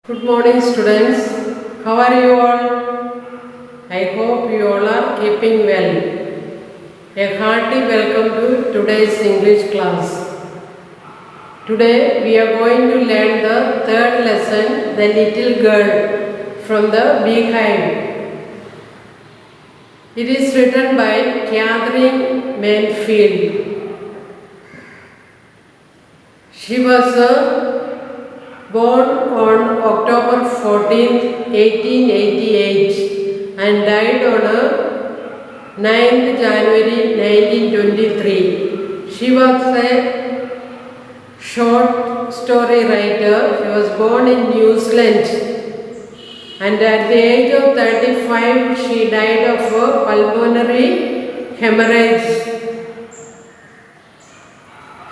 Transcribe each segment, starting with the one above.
Good morning, students. How are you all? I hope you all are keeping well. A hearty welcome to today's English class. Today we are going to learn the third lesson, The Little Girl from the Beehive. It is written by Catherine Mansfield. She was born on October 14, 1888 and died on 9th January 1923. She was a short story writer. She was born in New Zealand and at the age of 35 she died of pulmonary hemorrhage.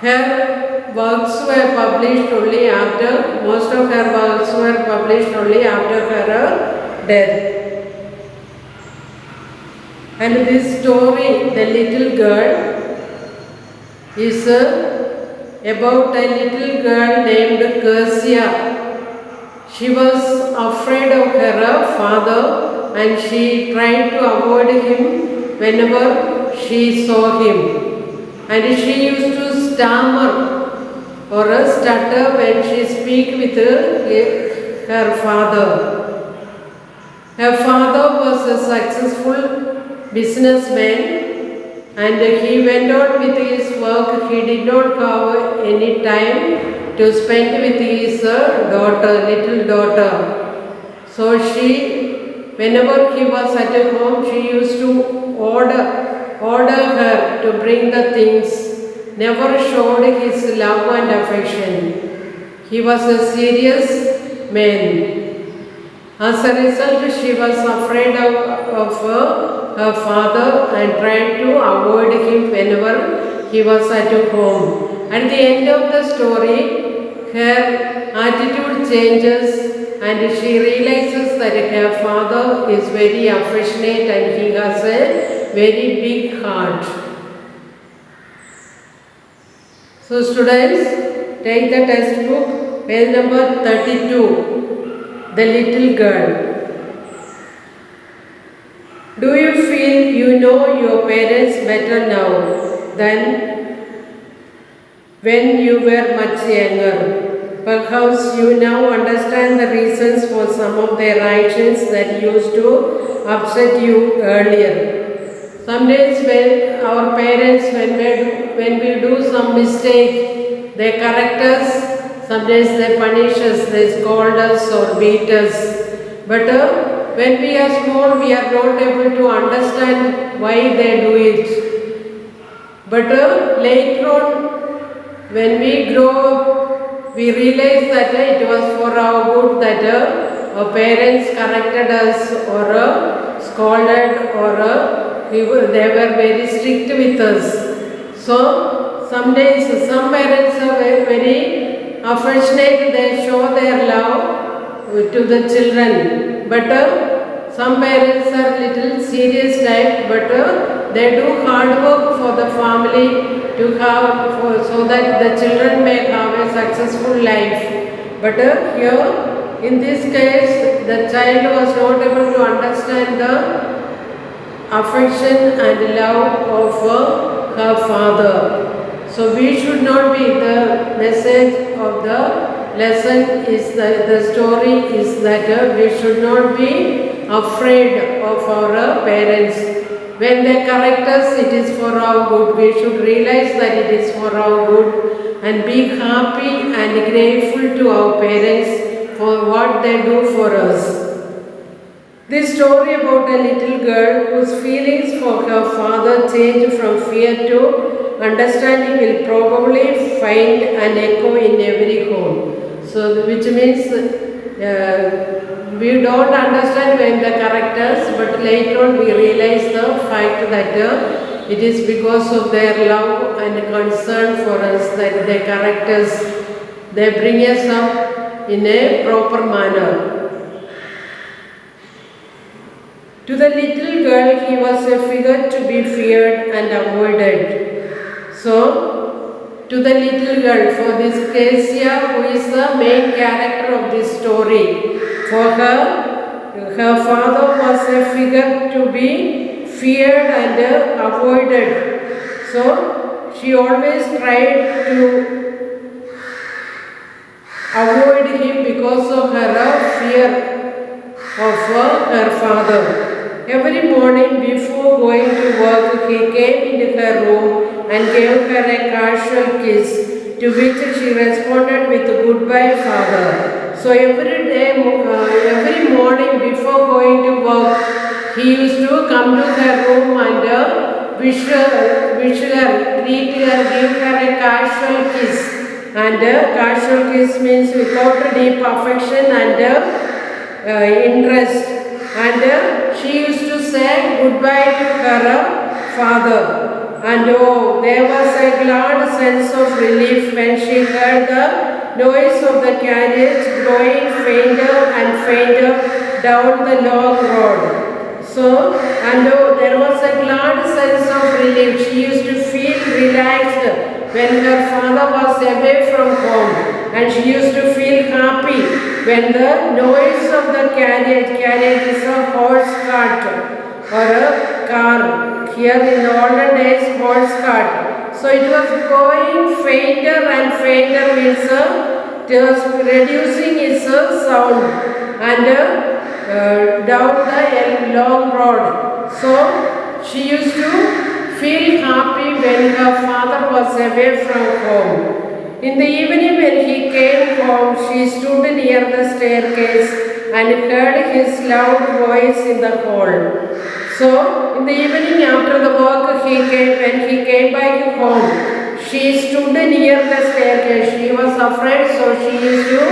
Her works were published only after, most of her works were published only after her death. And this story, The Little Girl, is about a little girl named Kersia. She was afraid of her father and she tried to avoid him whenever she saw him. And she used to stammer or stutter when she speak with her father. Her father was a successful businessman and he went on with his work. He did not have any time to spend with his little daughter. So whenever he was at home, she used to order her to bring the things, never showed his love and affection. He was a serious man. As a result, she was afraid of her father and tried to avoid him whenever he was at home. At the end of the story, her attitude changes and she realizes that her father is very affectionate and he has a very big heart. So students, take the textbook, page number 32, The Little Girl. Do you feel you know your parents better now than when you were much younger? Perhaps you now understand the reasons for some of their actions that used to upset you earlier. Sometimes when our parents, when we do some mistake, they correct us, sometimes they punish us, they scold us or beat us. But when we are small, we are not able to understand why they do it. But later on, when we grow up, we realize that it was for our good that our parents corrected us or scolded or they were very strict with us. So sometimes some parents are very affectionate, they show their love to the children. But some parents are little serious type, but they do hard work for the family to have, so that the children may have a successful life. But here, in this case, the child was not able to understand the affection and love of her father. So we should not be, the message of the lesson is that the story is that we should not be afraid of our parents. When they correct us, it is for our good. We should realize that it is for our good and be happy and grateful to our parents for what they do for us. This story about a little girl whose feelings for her father change from fear to understanding will probably find an echo in every home. So, which means we don't understand when they correct us, but later on we realize the fact that it is because of their love and concern for us that they correct us. They bring us up in a proper manner. To the little girl, he was a figure to be feared and avoided. So, to the little girl, for this Kezia, who is the main character of this story. For her father was a figure to be feared and avoided. So she always tried to avoid him because of her fear of her father. Every morning before going to work, he came into her room and gave her a casual kiss, to which she responded with "Goodbye, father." So every morning before going to work, he used to come to her room and wish her, greet her, give her a casual kiss. And casual kiss means without deep affection and interest. And she used to say goodbye to her father. And oh, there was a glad sense of relief when she heard the noise of the carriage growing fainter and fainter down the long road. So, and oh, there was a glad sense of relief. She used to feel relaxed when her father was away from home, and she used to feel happy when the noise of the carriage is a horse cart or a car. Here in the olden days, horse cart. So it was going fainter and fainter, means it was reducing its sound and down the long road. So she used to feel happy when her father was away from home. In the evening when he came home, she stood near the staircase and heard his loud voice in the hall. So in the evening after the work, when he came back home, she stood near the staircase. She was afraid, so she used to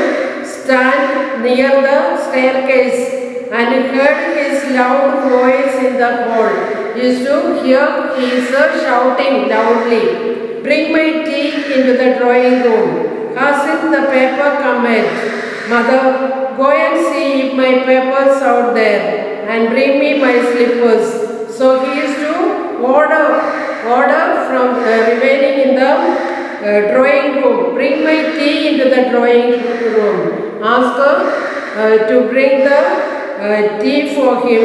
stand near the staircase and heard his loud voice in the hall. Used to hear his shouting loudly, "Bring my tea into the drawing room. Hasn't the paper come yet? Mother, go and see if my paper's out there and bring me my slippers." So he used to order from remaining in the drawing room. "Bring my tea into the drawing room." Ask her to bring the tea for him.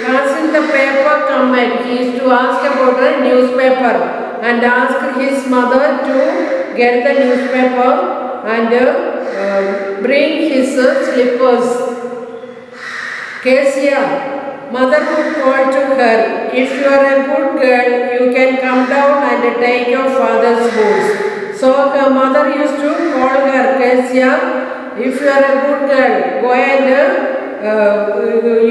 Hasn't the paper come yet? He used to ask about the newspaper and ask his mother to get the newspaper and bring his slippers. Kezia, mother would call to her, "If you are a good girl, you can come down and take your father's boots." So her mother used to call her, "Kezia, if you are a good girl, go and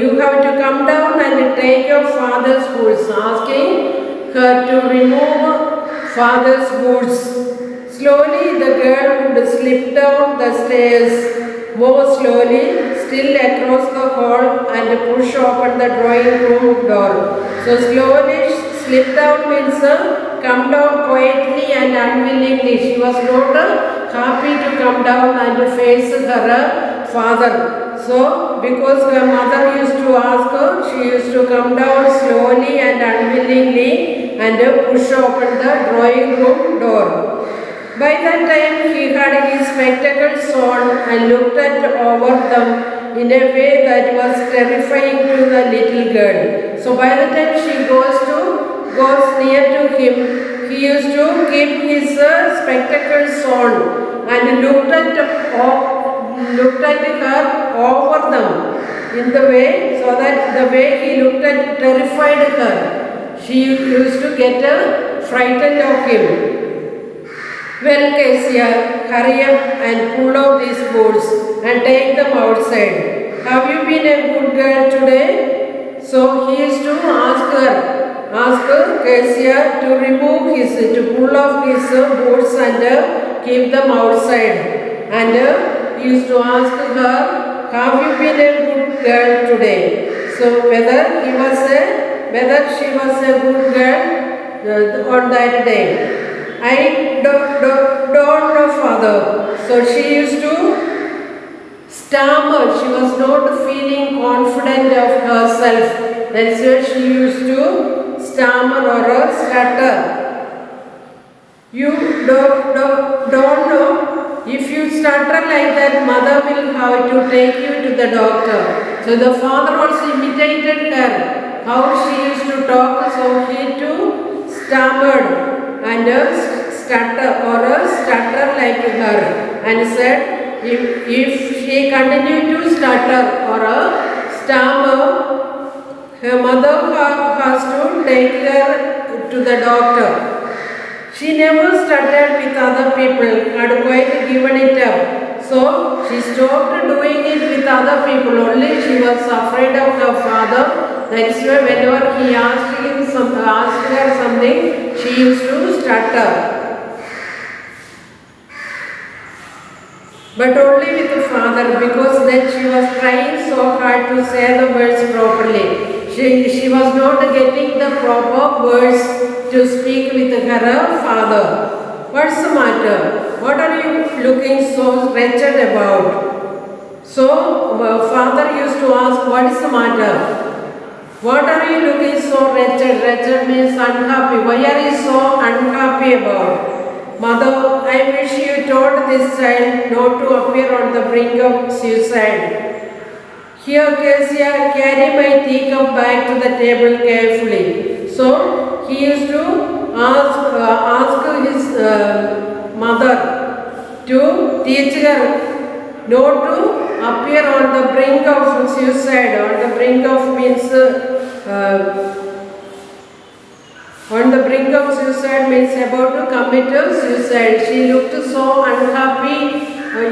you have to come down and take your father's boots," asking her to remove father's boots. Slowly the girl would slip down the stairs, more slowly, still across the hall, and push open the drawing room door. So slowly slip down means come down quietly and unwillingly. She was not happy to come down and face her father. So because her mother used to ask her, she used to come down slowly and unwillingly and push open the drawing room door. By that time he had his spectacles on and looked over them in a way that was terrifying to the little girl. So by the time she goes near to him, he used to keep his spectacles on and looked at her over them in the way, so that the way he looked at terrified her. She used to get frightened of him. "Well, Kezia, hurry up and pull out these boots and take them outside. Have you been a good girl today?" So he used to ask Kezia to pull off his boots and keep them outside. And he used to ask her, "Have you been a good girl today?" So whether she was a good girl on that day. "I don't know, father." So she used to stammer. She was not feeling confident of herself. That's why she used to stammer or stutter. You don't know if you stutter like that, mother will have to take you to the doctor. So the father also imitated her, how she used to talk, so he too stammered and stutter like her and said, if she continued to stutter or stammer, her mother has to take her to the doctor. She never stuttered with other people, had quite given it up. So she stopped doing it with other people. Only she was afraid of her father. That is why whenever he asked her something, she used to stutter. But only with the father, because then she was trying so hard to say the words properly. She was not getting the proper words to speak with her father. What's the matter? What are you looking so wretched about? So father used to ask, what is the matter? What are you looking so wretched? Wretched means unhappy. Why are you so unhappy about? Mother, I wish you told this child not to appear on the brink of suicide. Here, Kezia, carry my teacup back to the table carefully. So, he used to ask his mother to teach her not to appear on the brink of suicide. On the brink of means on the brink of suicide means about to commit suicide. She looked so unhappy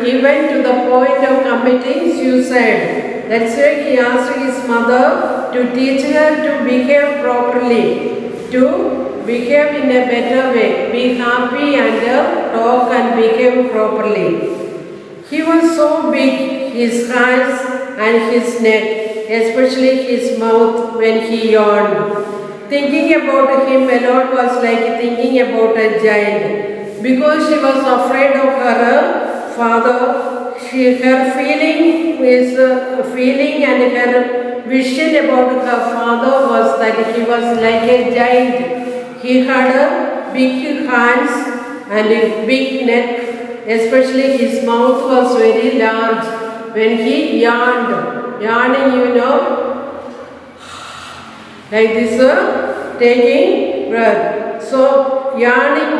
even to the point of committing suicide. That's why he asked his mother to teach her to behave properly, to behave in a better way, be happy and talk and behave properly. He was so big, his hands and his neck, especially his mouth when he yawned. Thinking about him alone was like thinking about a giant. Because she was afraid of her father, her feeling and her vision about her father was that he was like a giant. He had a big hands and a big neck, especially his mouth was very large when he yawned. Yawning, like this, taking breath. So, yawning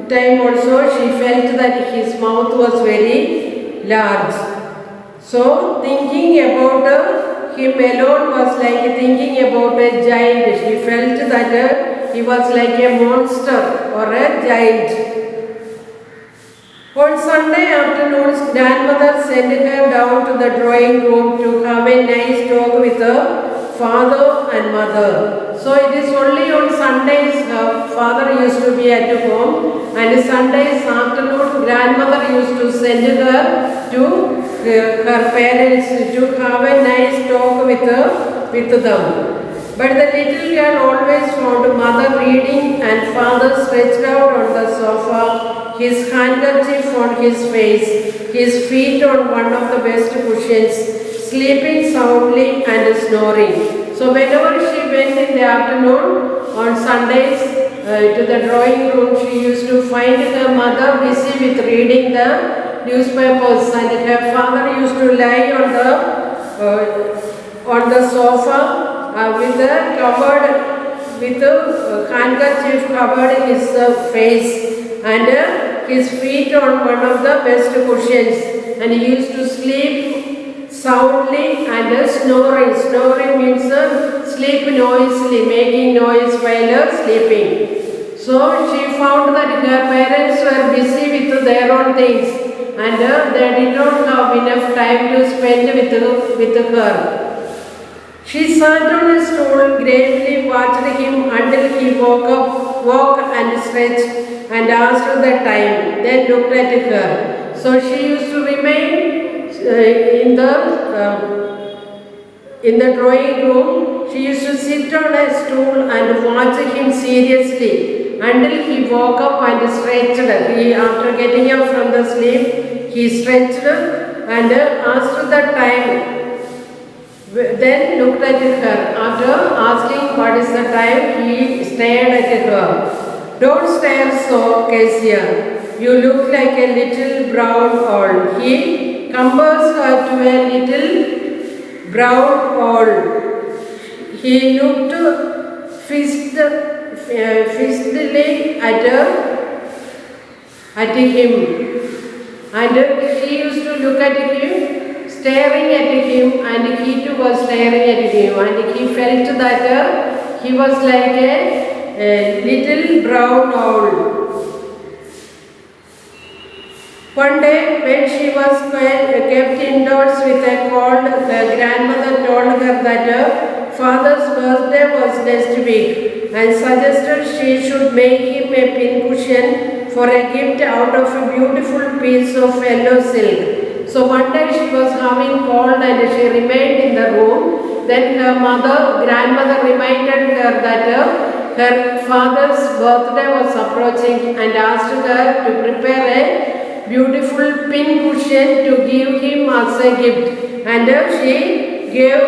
time also she felt that his mouth was very large. So, thinking about him alone was like thinking about a giant. She felt that he was like a monster or a giant. On Sunday afternoons, grandmother sent her down to the drawing room to have a nice talk with her father and mother. So it is only on Sundays father used to be at home, and Sundays afternoon grandmother used to send her to her parents to have a nice talk with them. But the little girl always found mother reading and father stretched out on the sofa, his handkerchief on his face, his feet on one of the best cushions, sleeping soundly and snoring. So whenever she went in the afternoon on Sundays to the drawing room, she used to find her mother busy with reading the newspapers, and her father used to lie on the sofa with a handkerchief covered his face and his feet on one of the best cushions, and he used to sleep soundly and snoring. Snoring means sleep noisily, making noise while sleeping. So she found that her parents were busy with their own things, and they did not have enough time to spend with her. She sat on a stool, gravely watched him until he woke and stretched and asked the time, then looked at her. So she used to remain in the drawing room. She used to sit on a stool and watch him seriously until he woke up and stretched. After getting up from the sleep, he stretched and asked the time. Then looked at her. After asking what is the time, he stared at her. Don't stare so, Kezia. You look like a little brown owl. He compares her to a little brown owl. He looked fixedly at him. And she used to look at him, staring at him, and he too was staring at him. And he felt that he was like a little brown owl. One day, when she was kept indoors with a cold, her grandmother told her that her father's birthday was next week and suggested she should make him a pincushion for a gift out of a beautiful piece of yellow silk. So one day she was having cold and she remained in the room. Then her grandmother reminded her that her father's birthday was approaching and asked her to prepare a beautiful pin cushion to give him as a gift, and she gave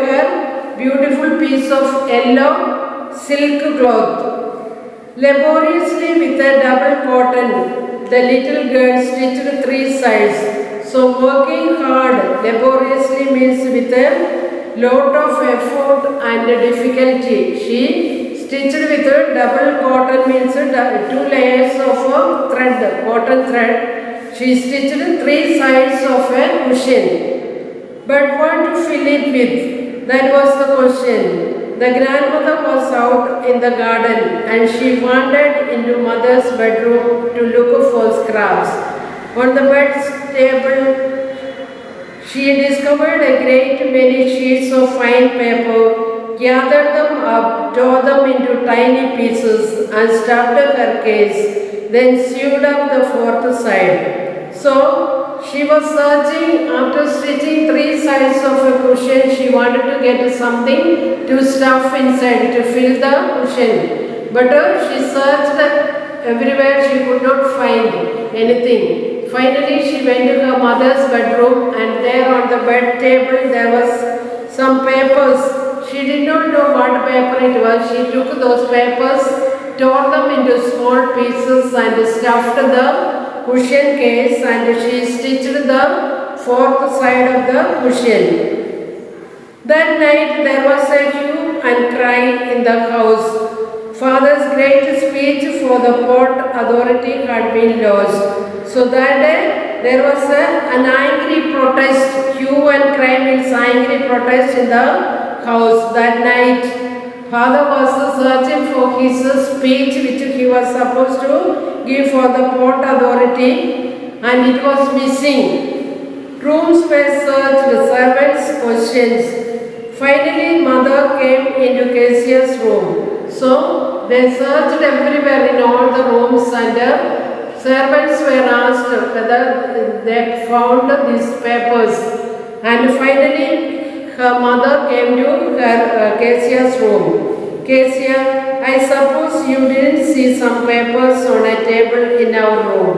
her beautiful piece of yellow silk cloth. Laboriously with a double cotton, the little girl stitched 3 sides. So working hard laboriously means with a lot of effort and difficulty. She stitched with a double cotton means 2 layers of thread, cotton thread. She stitched 3 sides of a cushion. But what to fill it with? That was the question. The grandmother was out in the garden and she wandered into mother's bedroom to look for scraps. On the bed table, she discovered a great many sheets of fine paper, gathered them up, tore them into tiny pieces and stuffed her case, then sewed up the 4th side. So she was searching after stitching 3 sides of a cushion. She wanted to get something to stuff inside to fill the cushion. But she searched everywhere, she could not find anything. Finally, she went to her mother's bedroom and there on the bed table there was some papers. She did not know what paper it was. She took those papers, tore them into small pieces and stuffed the cushion case and she stitched the 4th side of the cushion. That night there was a hue and cry in the house. Father's great speech for the Port Authority had been lost. So that day there was an angry protest. Hue and cry means angry protest in the house. That night father was searching for his speech which he was supposed to give for the Port Authority and it was missing. Rooms were searched, servants questions. Finally mother came into Kezia's room. So they searched everywhere in all the rooms and servants were asked whether they found these papers. And finally her mother came to her Kezia's room. Kezia, I suppose you didn't see some papers on a table in our room.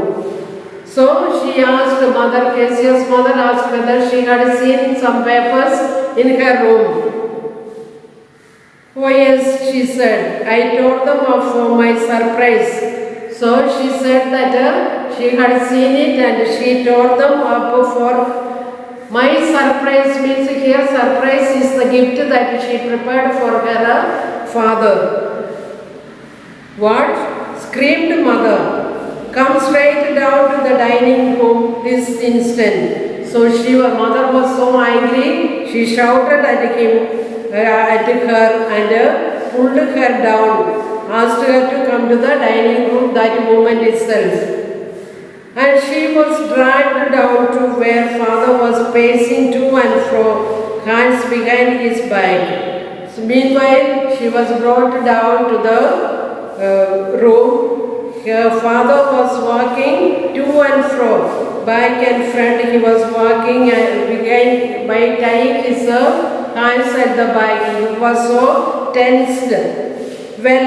So she asked mother, Kezia's mother asked whether she had seen some papers in her room. Oh yes, she said, I tore them off for my surprise. So she said that she had seen it and she tore them up for my surprise. Means here surprise is the gift that she prepared for her father. What? Screamed mother. Come straight down to the dining room this instant. So her mother was so angry, she shouted at her and pulled her down, asked her to come to the dining room that moment itself. And she was dragged down to where father was pacing to and fro, hands behind his back. So meanwhile, she was brought down to the room. Her father was walking to and fro, back and front. He was walking and behind by tying his hands at the back. He was so tensed. Well,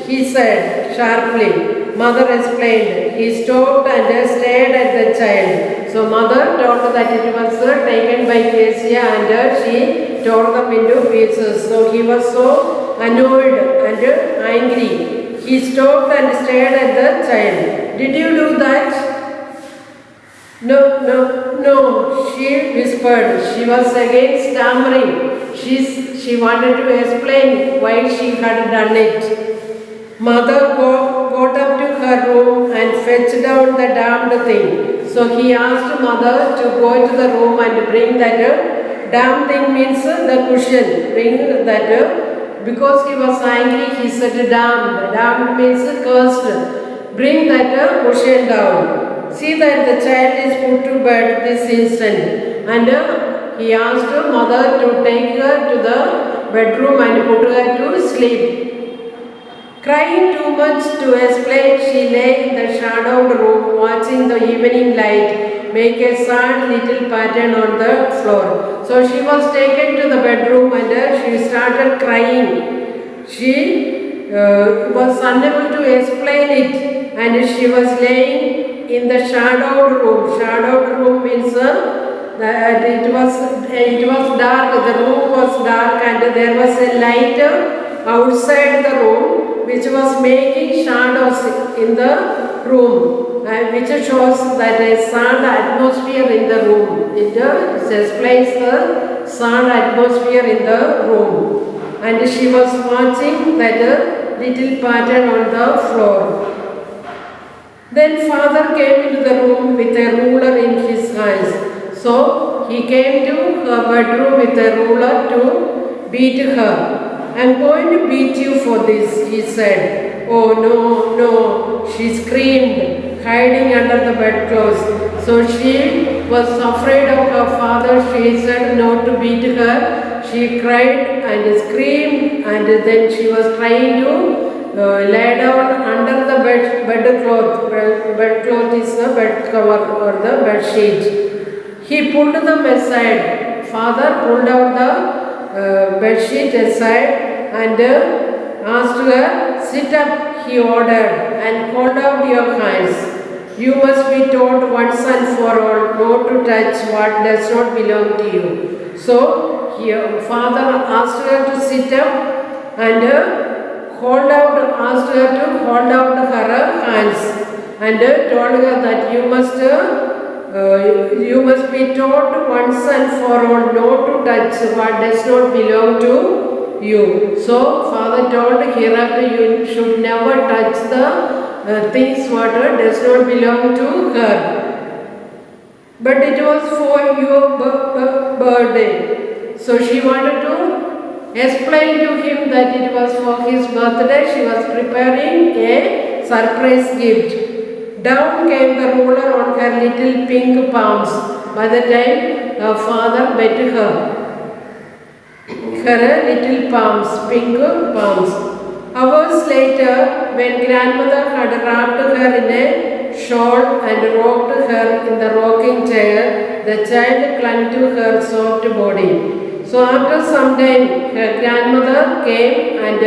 he said sharply. Mother explained. He stopped and stared at the child. So mother told that it was taken by Kezia and she tore them into pieces. So he was so annoyed and angry. He stopped and stared at the child. Did you do that? No, she whispered. She was again stammering. She wanted to explain why she had done it. Mother got up to her room and fetched down the damned thing. So he asked mother to go to the room and bring that damned thing means the cushion. Bring that because he was angry he said damned. Damned means cursed. Bring that cushion down. See that the child is put to bed this instant. And he asked her mother to take her to the bedroom and put her to sleep. Crying too much to explain, she lay in the shadowed room watching the evening light make a sad little pattern on the floor. So she was taken to the bedroom and she started crying. She was unable to explain it and she was laying in the shadowed room. Shadowed room means that it was dark, the room was dark and there was a light outside the room which was making shadows in the room, which shows that a sad atmosphere in the room. It explains the sad atmosphere in the room. And she was watching that little pattern on the floor. Then father came into the room with a ruler in his hands. So he came to her bedroom with a ruler to beat her. I am going to beat you for this, he said. Oh no, she screamed, hiding under the bedclothes. So she was afraid of her father. She said no to beat her. She cried and screamed and then she was trying to lay down under the bedcloth. Bedcloth is the bed cover or the bed sheet. He pulled them aside. Father pulled out the bedsheet aside and asked her, sit up, he ordered, and hold out your hands. You must be taught once and for all not to touch what does not belong to you. So, father asked her to sit up and asked her to hold out her hands and told her that you must be taught once and for all not to touch what does not belong to you. So father told hereafter you should never touch the things what does not belong to her. But it was for your birthday. So she wanted to explain to him that it was for his birthday. She was preparing a surprise gift. Down came the ruler on her little pink palms. By the time her father met her little palms, pink palms. Hours later, when grandmother had wrapped her in a shawl and rocked her in the rocking chair, the child clung to her soft body. So after some time, her grandmother came and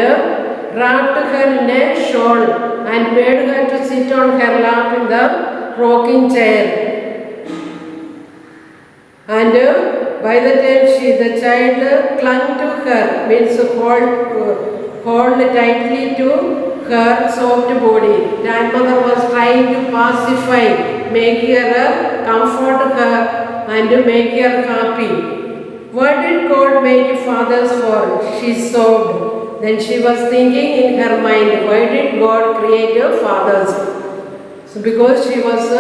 wrapped her in a shawl and made her to sit on her lap in the rocking chair. And by the time the child clung to her, means hold tightly to her soft body. Grandmother was trying to pacify, make her comfort her and make her happy. What did God make fathers for? She sobbed. Then she was thinking in her mind, why did God create fathers? So because she was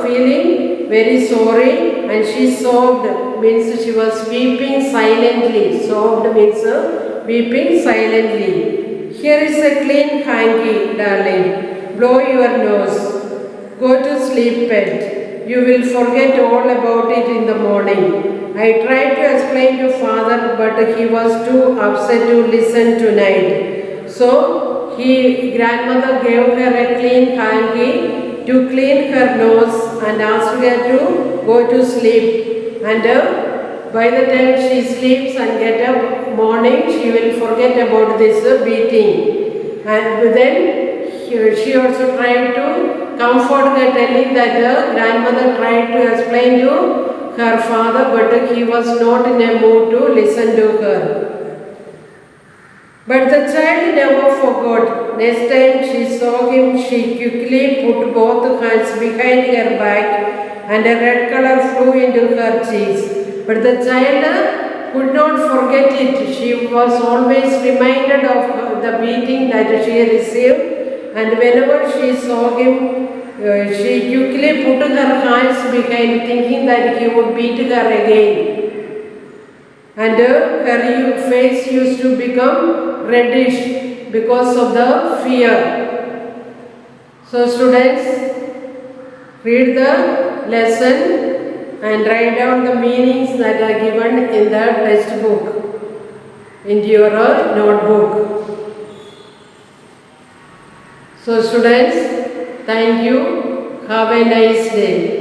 feeling very sorry and she sobbed, means she was weeping silently. Sobbed means weeping silently. Here is a clean hanky, darling. Blow your nose. Go to sleep, pet. You will forget all about it in the morning. I tried to explain to father, but he was too upset to listen tonight. So grandmother gave her a clean hanky to clean her nose and asked her to go to sleep. And by the time she sleeps and get up morning, she will forget about this beating. And then she also tried to comfort her, telling that the grandmother tried to explain to her father, but he was not in a mood to listen to her. But the child never forgot. Next time she saw him, she quickly put both hands behind her back and a red color flew into her cheeks. But the child could not forget it. She was always reminded of the beating that she received, and whenever she saw him, she quickly put her hands behind, thinking that he would beat her again. And her face used to become reddish because of the fear. So students, read the lesson and write down the meanings that are given in the textbook into your notebook. So students, thank you. Have a nice day.